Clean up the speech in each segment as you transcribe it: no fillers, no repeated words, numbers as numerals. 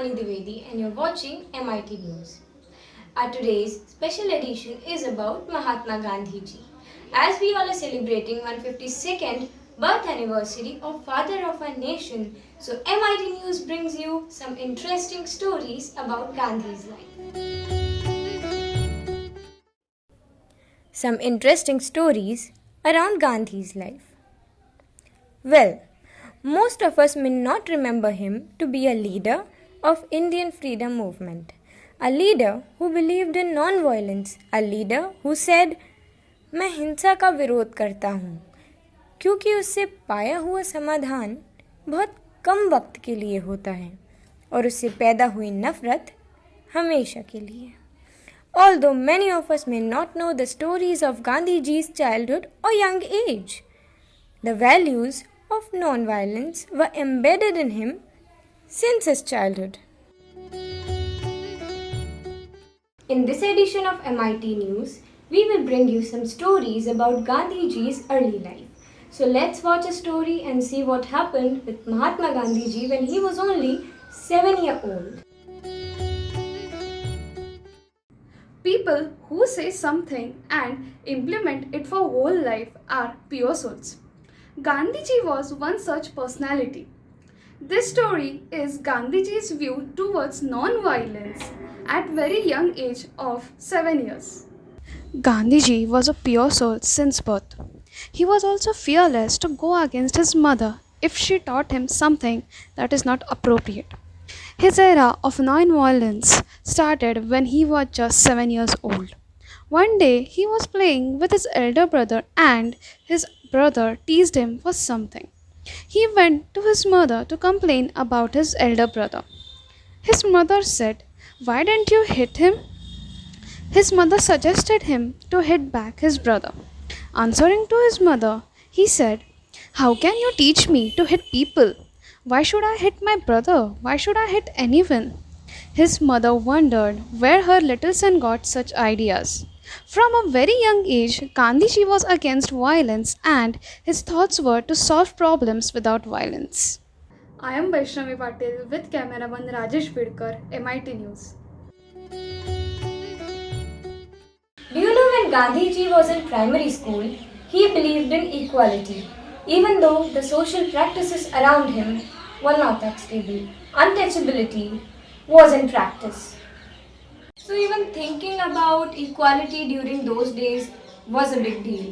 Shivani Dwivedi and you're watching MIT News. Our today's special edition is about Mahatma Gandhi ji. As we all are celebrating 152nd birth anniversary of Father of our nation, so MIT News brings you some interesting stories about Gandhi's life. Some interesting stories around Gandhi's life. Well, most of us may not remember him to be a leader of Indian freedom movement, a leader who believed in non-violence, a leader who said, मैं हिंसा का विरोध करता हूँ क्योंकि उससे पाया हुआ समाधान बहुत कम वक्त के लिए होता है और उससे पैदा हुई नफरत हमेशा के लिए. Although many of us may not know the stories of Gandhiji's childhood or young age, the values of non-violence were embedded in him since his childhood. In this edition of MIT News, we will bring you some stories about Gandhiji's early life. So let's watch a story and see what happened with Mahatma Gandhiji when he was only 7 years old. People who say something and implement it for whole life are pure souls. Gandhiji was one such personality. This story is Gandhiji's view towards non-violence at very young age of 7 years. Gandhiji was a pure soul since birth. He was also fearless to go against his mother if she taught him something that is not appropriate. His era of non-violence started when he was just 7 years old. One day he was playing with his elder brother and his brother teased him for something. He went to his mother to complain about his elder brother. His mother said, "Why didn't you hit him?" His mother suggested him to hit back his brother. Answering to his mother, he said, "How can you teach me to hit people? Why should I hit my brother? Why should I hit anyone?" His mother wondered where her little son got such ideas. From a very young age, Gandhiji was against violence and his thoughts were to solve problems without violence. I am Vaishnavi Patil with cameraman Rajesh Bidkar, MIT News. Do you know when Gandhiji was in primary school, he believed in equality, even though the social practices around him were not that stable. Untouchability was in practice. So even thinking about equality during those days was a big deal.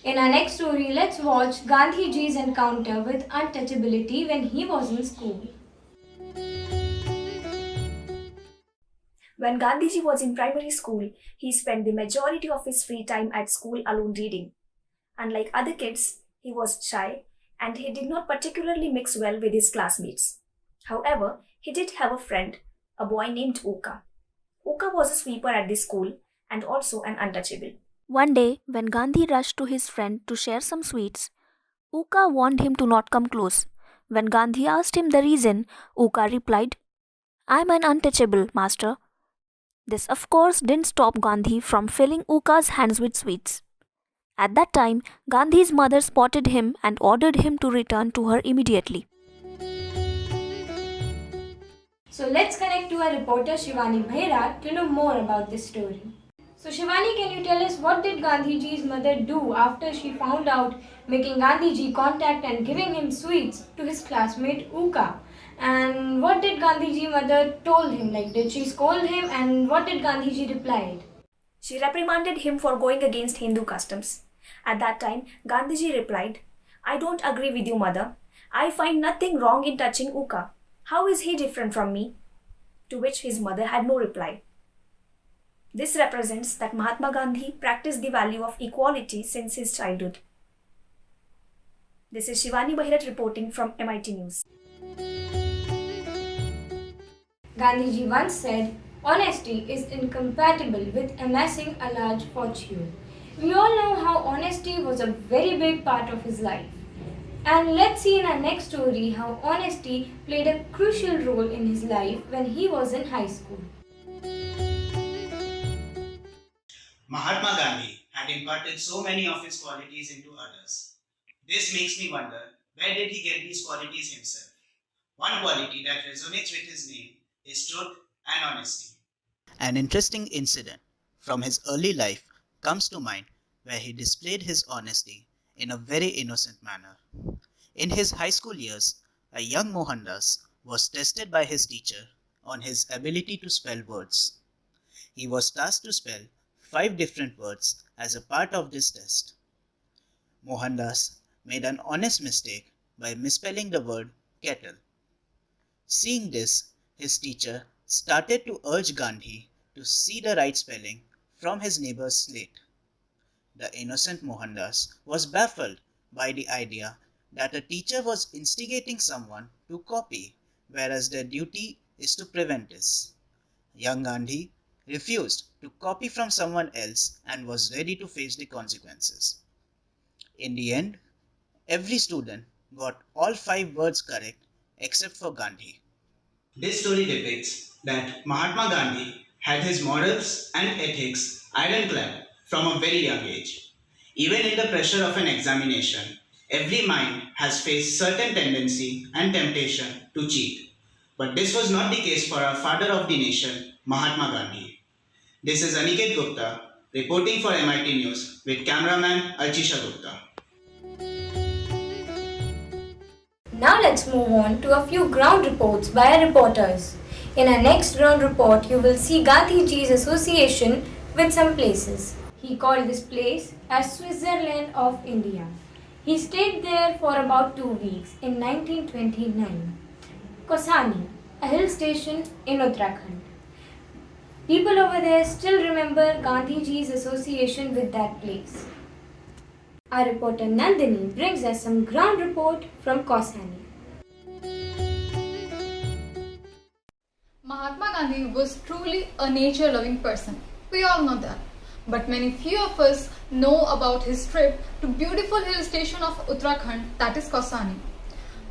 In our next story, let's watch Gandhiji's encounter with untouchability when he was in school. When Gandhiji was in primary school, he spent the majority of his free time at school alone reading. Unlike other kids, he was shy and he did not particularly mix well with his classmates. However, he did have a friend, a boy named Oka. Oka was a sweeper at the school and also an untouchable. One day, when Gandhi rushed to his friend to share some sweets, Uka warned him to not come close. When Gandhi asked him the reason, Uka replied, "I'm an untouchable, master." This, of course, didn't stop Gandhi from filling Uka's hands with sweets. At that time, Gandhi's mother spotted him and ordered him to return to her immediately. So let's connect to our reporter Shivani Bhaira to know more about this story. So Shivani, can you tell us what did Gandhiji's mother do after she found out making Gandhiji contact and giving him sweets to his classmate Uka? And what did Gandhiji mother told him? Like, did she scold him and what did Gandhiji replied? She reprimanded him for going against Hindu customs. At that time, Gandhiji replied, "I don't agree with you, mother. I find nothing wrong in touching Uka. How is he different from me?" To which his mother had no reply. This represents that Mahatma Gandhi practiced the value of equality since his childhood. This is Shivani Bharat reporting from MIT News. Gandhiji once said, honesty is incompatible with amassing a large fortune. We all know how honesty was a very big part of his life. And let's see in our next story how honesty played a crucial role in his life when he was in high school. Mahatma Gandhi had imparted so many of his qualities into others. This makes me wonder, where did he get these qualities himself? One quality that resonates with his name his truth, and honesty. An interesting incident from his early life comes to mind where he displayed his honesty in a very innocent manner. In his high school years, a young Mohandas was tested by his teacher on his ability to spell words. He was tasked to spell 5 different words as a part of this test. Mohandas made an honest mistake by misspelling the word kettle. Seeing this, his teacher started to urge Gandhi to see the right spelling from his neighbor's slate. The innocent Mohandas was baffled by the idea that a teacher was instigating someone to copy, whereas their duty is to prevent this. Young Gandhi refused to copy from someone else and was ready to face the consequences. In the end, every student got all 5 words correct except for Gandhi. This story depicts that Mahatma Gandhi had his morals and ethics ironclad from a very young age. Even in the pressure of an examination, every mind has faced certain tendency and temptation to cheat. But this was not the case for our father of the nation, Mahatma Gandhi. This is Aniket Gupta reporting for MIT News with cameraman Archisha Gupta. Now let's move on to a few ground reports by our reporters. In our next ground report, you will see Gandhiji's association with some places. He called this place as Switzerland of India. He stayed there for about 2 weeks in 1929. Kosani, a hill station in Uttarakhand. People over there still remember Gandhiji's association with that place. Our reporter Nandini brings us some ground report from Kausani. Mahatma Gandhi was truly a nature-loving person. We all know that. But many few of us know about his trip to beautiful hill station of Uttarakhand, that is Kausani.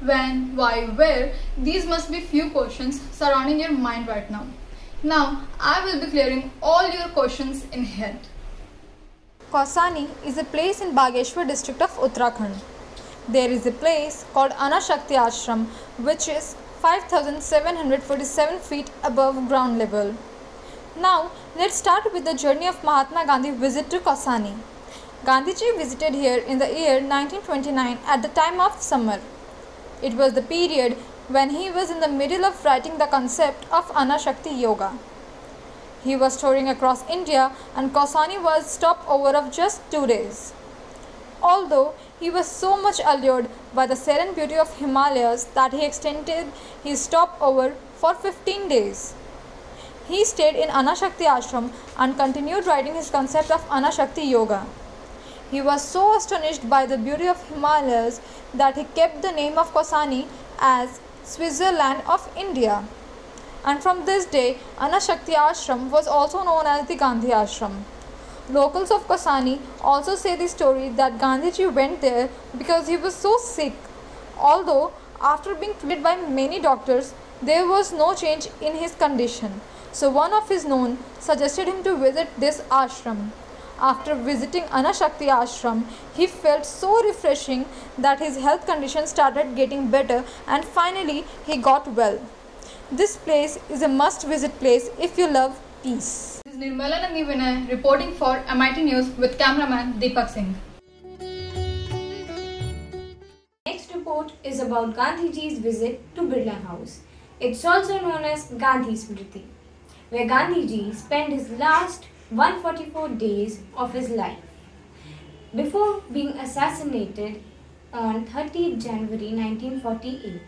When, why, where, these must be few questions surrounding your mind right now. Now, I will be clearing all your questions in head. Kausani is a place in Bageshwar district of Uttarakhand. There is a place called Anashakti Ashram which is 5,747 feet above ground level. Now let's start with the journey of Mahatma Gandhi visit to Kausani. Gandhiji visited here in the year 1929 at the time of summer. It was the period when he was in the middle of writing the concept of Anashakti Yoga. He was touring across India and Kausani was stopover of just 2 days. Although he was so much allured by the serene beauty of Himalayas that he extended his stopover for 15 days. He stayed in Anashakti Ashram and continued writing his concept of Anashakti Yoga. He was so astonished by the beauty of Himalayas that he kept the name of Kausani as Switzerland of India. And from this day, Anashakti Ashram was also known as the Gandhi Ashram. Locals of Kausani also say the story that Gandhiji went there because he was so sick. Although, after being treated by many doctors, there was no change in his condition. So one of his known suggested him to visit this ashram. After visiting Anashakti Ashram, he felt so refreshing that his health condition started getting better and finally he got well. This place is a must-visit place if you love peace. This is Nirmala Nandi Vinay reporting for MIT News with cameraman Deepak Singh. Next report is about Gandhiji's visit to Birla House. It's also known as Gandhi Smriti, where Gandhiji spent his last 144 days of his life before being assassinated on 30th January 1948.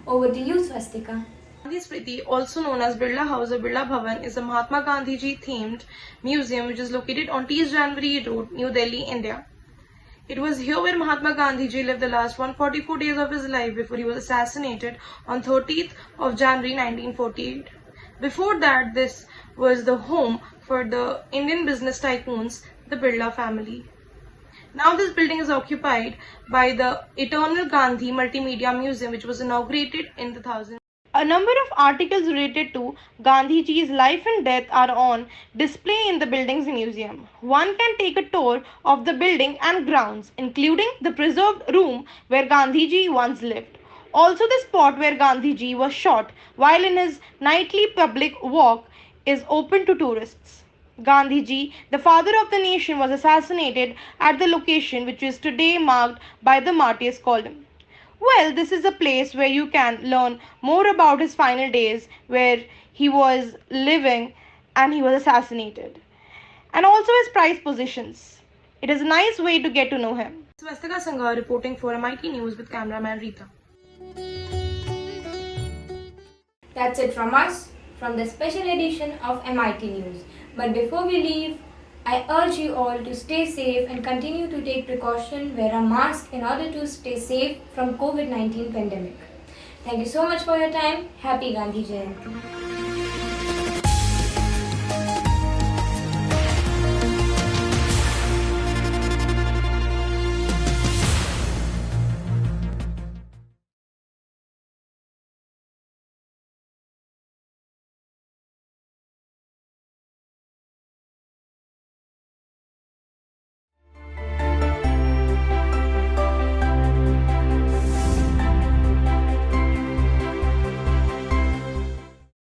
Over to you, Swastika. Gandhi Smriti, also known as Birla House or Birla Bhavan, is a Mahatma Gandhiji themed museum which is located on T. Janvary Road, New Delhi, India. It was here where Mahatma Gandhiji lived the last 144 days of his life before he was assassinated on 30th of January 1948. Before that, this was the home for the Indian business tycoons, the Birla family. Now this building is occupied by the Eternal Gandhi Multimedia Museum, which was inaugurated in 2000. A number of articles related to Gandhiji's life and death are on display in the building's museum. One can take a tour of the building and grounds, including the preserved room where Gandhiji once lived. Also, the spot where Gandhiji was shot while in his nightly public walk is open to tourists. Gandhiji, the father of the nation, was assassinated at the location which is today marked by the martyrs column. Well, this is a place where you can learn more about his final days, where he was living and he was assassinated, and also his prized positions. It is a nice way to get to know him. Swastika Sangha reporting for MIT News with cameraman Rita. That's it from us, from the special edition of MIT News. But before we leave, I urge you all to stay safe and continue to take precaution, wear a mask in order to stay safe from COVID-19 pandemic. Thank you so much for your time. Happy Gandhi Jayanti.